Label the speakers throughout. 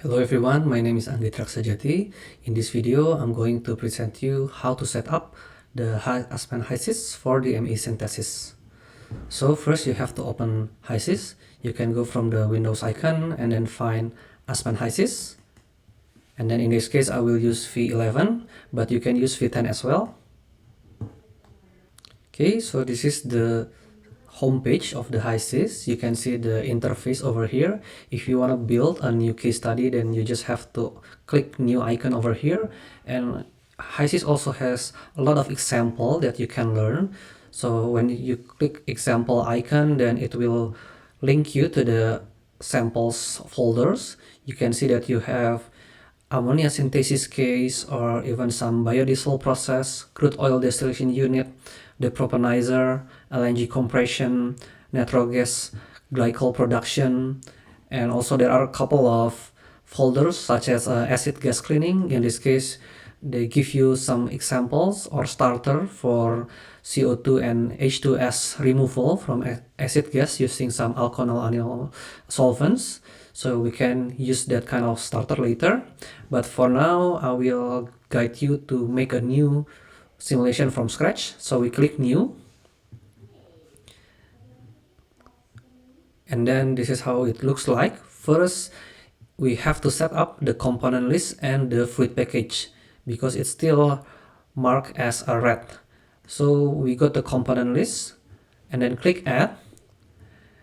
Speaker 1: Hello everyone, my name is Anggi Traksajati. In this video, I'm going to present you how to set up the Aspen HYSYS for DME synthesis. So first you have to open HYSYS. You can go from the Windows icon and then find Aspen HYSYS. And then in this case, I will use V11, but you can use V10 as well. Okay, so this is the homepage of the HYSYS. You can see the interface over here. If you want to build a new case study, then you just have to click new icon over here. And HYSYS also has a lot of example that you can learn. So when you click example icon, then it will link you to the samples folders. You can see that you have ammonia synthesis case, or even some biodiesel process, crude oil distillation unit, the propanizer, LNG compression, natural gas glycol production, and also there are a couple of folders such as acid gas cleaning. In this case, they give you some examples or starter for CO2 and H2S removal from acid gas using some alkyl solvents. So we can use that kind of starter later. But for now, I will guide you to make a new simulation from scratch. So we click new. And then this is how it looks like. First, we have to set up the component list and the fluid package because it's still marked as a red. So we go to component list and then click add.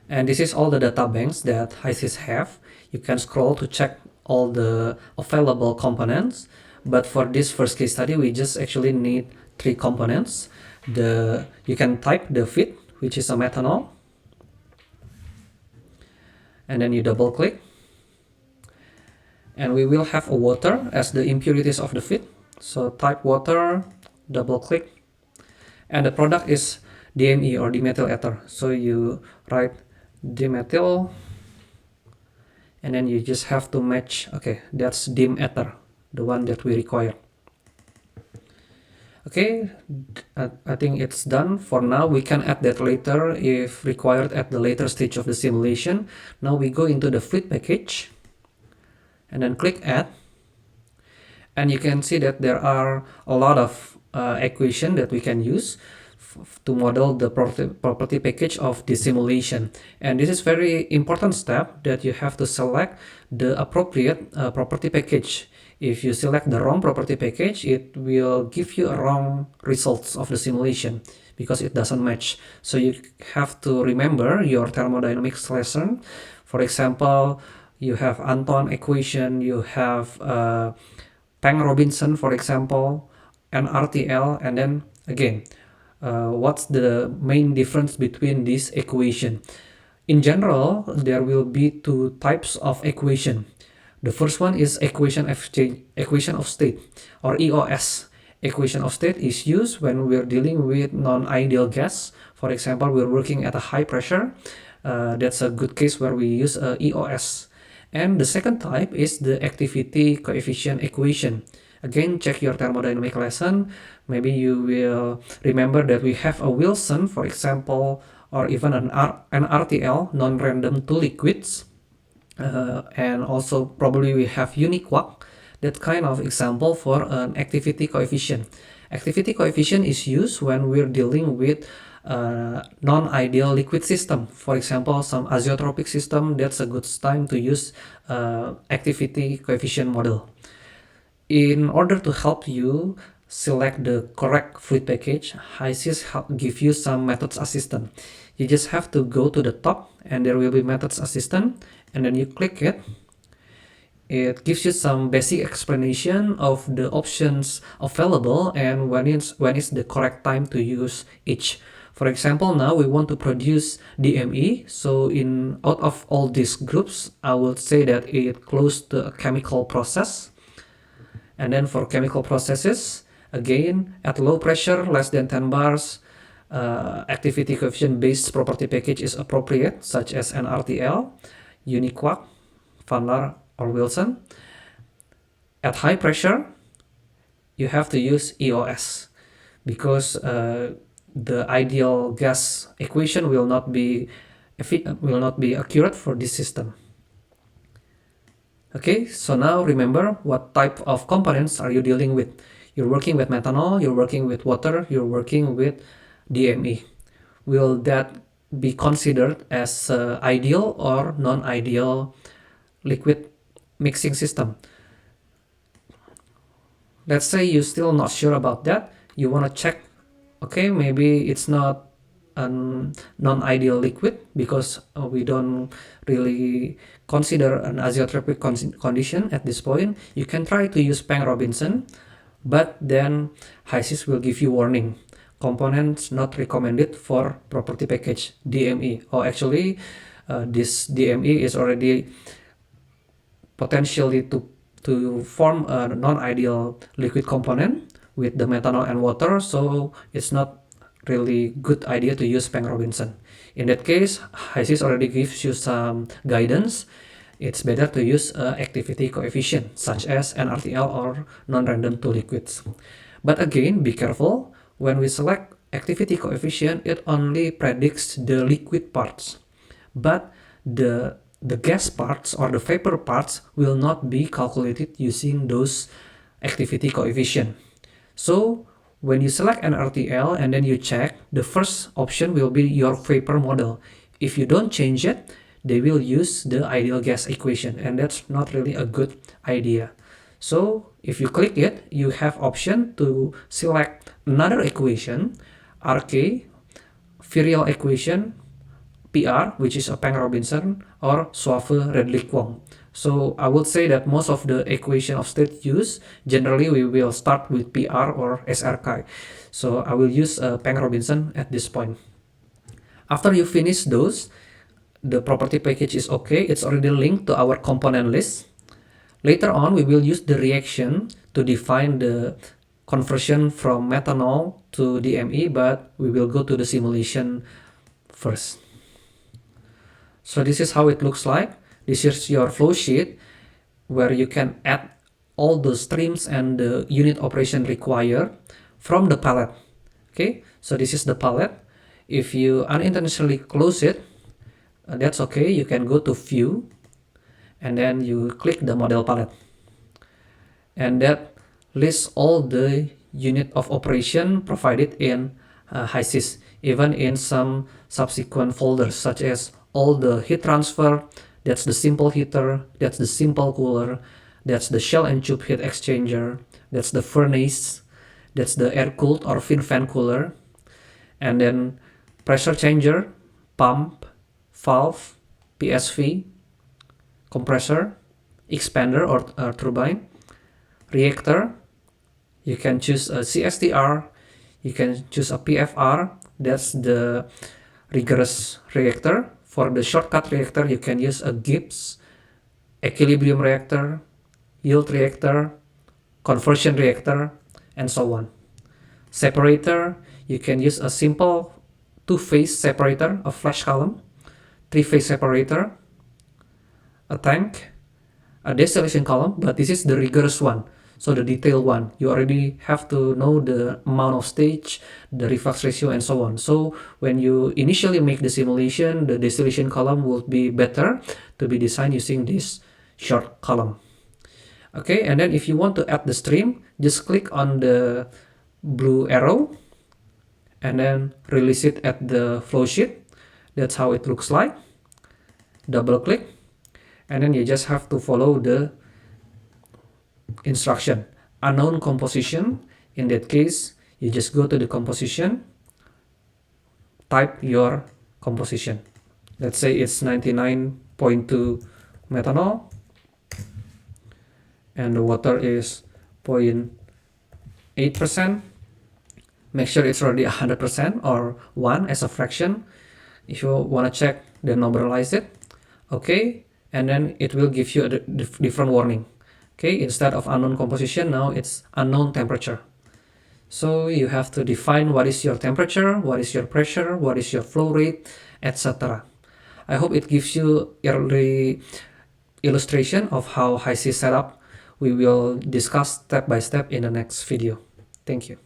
Speaker 1: And this is all the data banks that HYSYS have. You can scroll to check all the available components. But for this first case study, we just actually need 3 components. You can type the feed, which is a methanol. And then you double click. And we will have a water as the impurities of the feed. So type water, double click. And the product is DME or dimethyl ether. So you write dimethyl, and then you just have to match. Okay, that's dim ether, the one that we require. Okay, I think it's done for now. We can add that later if required at the later stage of the simulation. Now we go into the fluid package and then click add, and you can see that there are a lot of equation that we can use to model the property package of the simulation. And this is very important step that you have to select the appropriate property package. If you select the wrong property package, it will give you a wrong results of the simulation because it doesn't match. So you have to remember your thermodynamics lesson. For example, you have Anton equation, you have Peng-Robinson, for example, NRTL, and then again, what's the main difference between this equation? In general, there will be 2 types of equation. The first one is equation of state, or EOS. Equation of state is used when we're dealing with non-ideal gas. For example, we're working at a high pressure. That's a good case where we use EOS. And the second type is the activity coefficient equation. Again, check your thermodynamic lesson. Maybe you will remember that we have a Wilson, for example, or even an RTL, non-random two liquids. And also probably we have Uniquark, that kind of example for an activity coefficient. Activity coefficient is used when we're dealing with non-ideal liquid system. For example, some azeotropic system, that's a good time to use activity coefficient model. In order to help you select the correct fluid package, HYSYS give you some methods assistant. You just have to go to the top and there will be methods assistant, and then you click it. It gives you some basic explanation of the options available and when is the correct time to use each. For example, now we want to produce DME, so out of all these groups, I would say that it close to a chemical process. And then for chemical processes, again, at low pressure, less than 10 bars, activity coefficient based property package is appropriate, such as NRTL, Uniquark, Van Laar, or Wilson. At high pressure, you have to use EOS because the ideal gas equation will not be accurate for this system. Okay, so now remember what type of components are you dealing with. You're working with methanol, you're working with water, you're working with DME. Will that be considered as ideal or non-ideal liquid mixing system? Let's say you're still not sure about that. You want to check, okay, maybe it's not a non-ideal liquid because we don't really consider an azeotropic condition at this point. You can try to use Peng-Robinson, but then HYSYS will give you warning. Components not recommended for property package DME. Or actually, this DME is already potentially to form a non-ideal liquid component with the methanol and water, so it's not really good idea to use Peng-Robinson. In that case, HYSYS already gives you some guidance. It's better to use activity coefficient such as NRTL or non-random two liquids. But again, be careful. When we select activity coefficient, it only predicts the liquid parts, but the gas parts or the vapor parts will not be calculated using those activity coefficient. So when you select an RTL and then you check, the first option will be your vapor model. If you don't change it, they will use the ideal gas equation, and that's not really a good idea. So if you click it, you have option to select another equation, RK, virial equation, PR, which is a Peng-Robinson, or Soave-Redlich-Kwong. So I would say that most of the equation of state used, generally we will start with PR or SRK. So I will use Peng-Robinson at this point. After you finish those, the property package is okay. It's already linked to our component list. Later on, we will use the reaction to define the conversion from methanol to DME, but we will go to the simulation first. So this is how it looks like. This is your flow sheet where you can add all the streams and the unit operation required from the palette. Okay, so this is the palette. If you unintentionally close it, that's okay. You can go to view and then you click the model palette, and that lists all the unit of operation provided in HYSYS, even in some subsequent folders such as all the heat transfer, that's the simple heater, that's the simple cooler, that's the shell and tube heat exchanger, that's the furnace, that's the air-cooled or fin fan cooler, and then pressure changer, pump, valve, PSV, compressor, expander or turbine, reactor. You can choose a CSTR, you can choose a PFR, that's the rigorous reactor. For the shortcut reactor, you can use a Gibbs, equilibrium reactor, yield reactor, conversion reactor, and so on. Separator, you can use a simple two-phase separator, a flash column, three-phase separator, a tank, a distillation column, but this is the rigorous one. So the detailed one, you already have to know the amount of stage, the reflux ratio, and so on. So when you initially make the simulation, the distillation column will be better to be designed using this short column. Okay, and then if you want to add the stream, just click on the blue arrow and then release it at the flow sheet. That's how it looks like. Double click, and then you just have to follow the instruction. Unknown composition, in that case you just go to the composition, type your composition. Let's say it's 99.2 methanol and the water is 0.8%. Make sure it's already 100% or 1 as a fraction. If you want to check, then normalize it. Okay, and then it will give you a different warning. Okay, instead of unknown composition, now it's unknown temperature. So you have to define what is your temperature, what is your pressure, what is your flow rate, etc. I hope it gives you early illustration of how HYSYS set up. We will discuss step by step in the next video. Thank you.